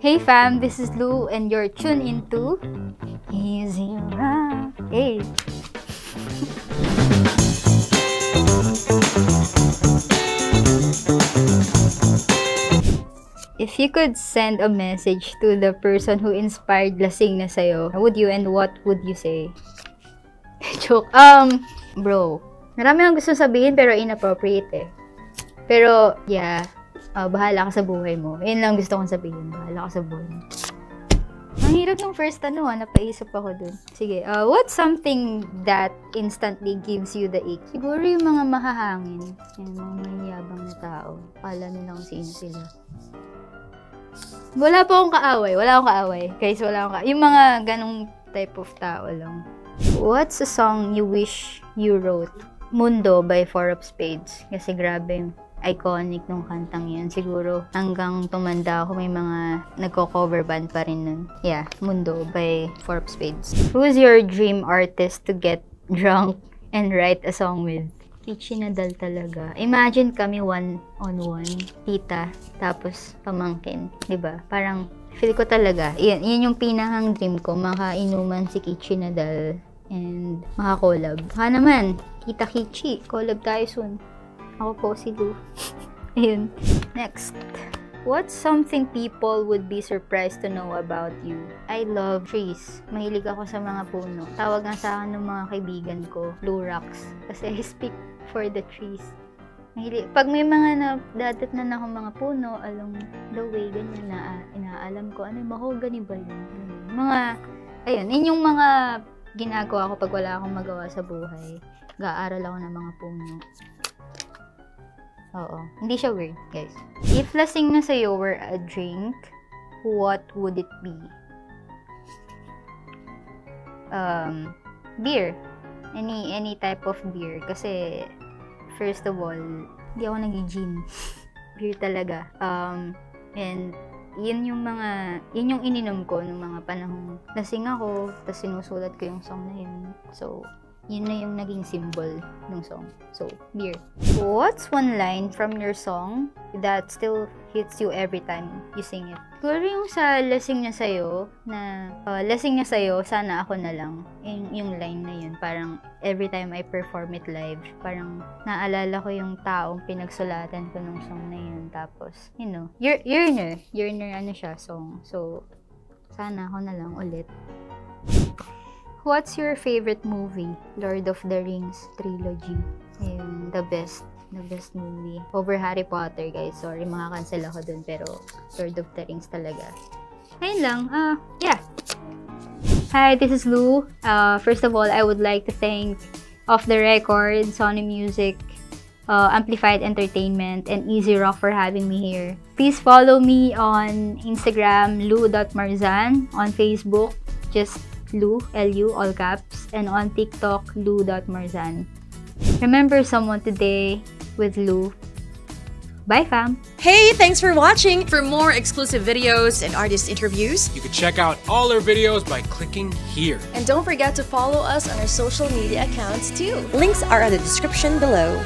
Hey fam, this is Lou and you're tuned into Easy Rock. Hey! If you could send a message to the person who inspired lasing na sa'yo, would you and what would you say? Joke. Bro, marami akong gusto sabihin pero inappropriate eh. Pero, yeah. Bahala ka sa buhay mo. Yun lang gusto kong sabihin. Bahala ka sa buhay mo. Ang hirap yung first napaisip ako dun. Sige, what's something that instantly gives you the ick? Siguro yung mga mahahangin. Yan, mga mayabang na tao. Kala nilang sino sila. Wala akong kaaway. Guys, wala akong kaaway. Yung mga ganong type of tao lang. What's a song you wish you wrote? Mundo by Four of Spades. Kasi grabe iconic nung kantang yun. Siguro hanggang tumanda ako may mga nagko-cover band pa rin nun. Yeah, Mundo by Four of Spades. Who's your dream artist to get drunk and write a song with? Kichi Nadal talaga. Imagine kami one-on-one, tita, tapos pamangkin. Diba? Parang feel ko talaga, yan yung pinakang dream ko, makainuman si Kichi Nadal and makakollab. Baka naman, Tita Kichi, collab tayo soon. Ako po si Lou. Ayun. Next. What's something people would be surprised to know about you? I love trees. Mahilig ako sa mga puno. Tawag nga sa akin ng mga kaibigan ko, Blue Rocks. Kasi I speak for the trees. Mahilig. Pag may mga nadatnan ako mga puno along the way, ganyan na inaalam ko, ano yung mahogany ba yun? Mga, ayun, yun yung mga ginagawa ko pag wala akong magawa sa buhay. Gaaral ako ng mga puno. Oo. Hindi siya weird, guys. If lasing na sa'yo were a drink, what would it be? Beer. Any type of beer. Kasi, first of all, hindi ako nag-gin. Beer talaga. And, yun yung ininom ko nung mga panahong lasing ako, tapos sinusulat ko yung song na yun. So, yun na yung naging symbol ng song. So, beer. What's one line from your song that still hits you every time you sing it? Siguro yung sa lasing na sa'yo, sana ako na lang. Yung line na yun, parang every time I perform it live, parang naalala ko yung taong pinagsulatan ko nung song na yun. Tapos, yearner song. So, sana ako na lang ulit. What's your favorite movie? Lord of the Rings trilogy. Ayun, the best movie. Over Harry Potter, guys. Sorry, makakancel ako dun, pero Lord of the Rings talaga. Ayun lang. Yeah. Hi, this is Lou. First of all, I would like to thank Off the Record, Sony Music, Amplified Entertainment, and Easy Rock for having me here. Please follow me on Instagram, lou.marzan. On Facebook, just Lou, L-U, all caps, and on TikTok, lou.marzan. Remember someone today with Lou. Bye, fam! Hey, thanks for watching! For more exclusive videos and artist interviews, you can check out all our videos by clicking here. And don't forget to follow us on our social media accounts too. Links are in the description below.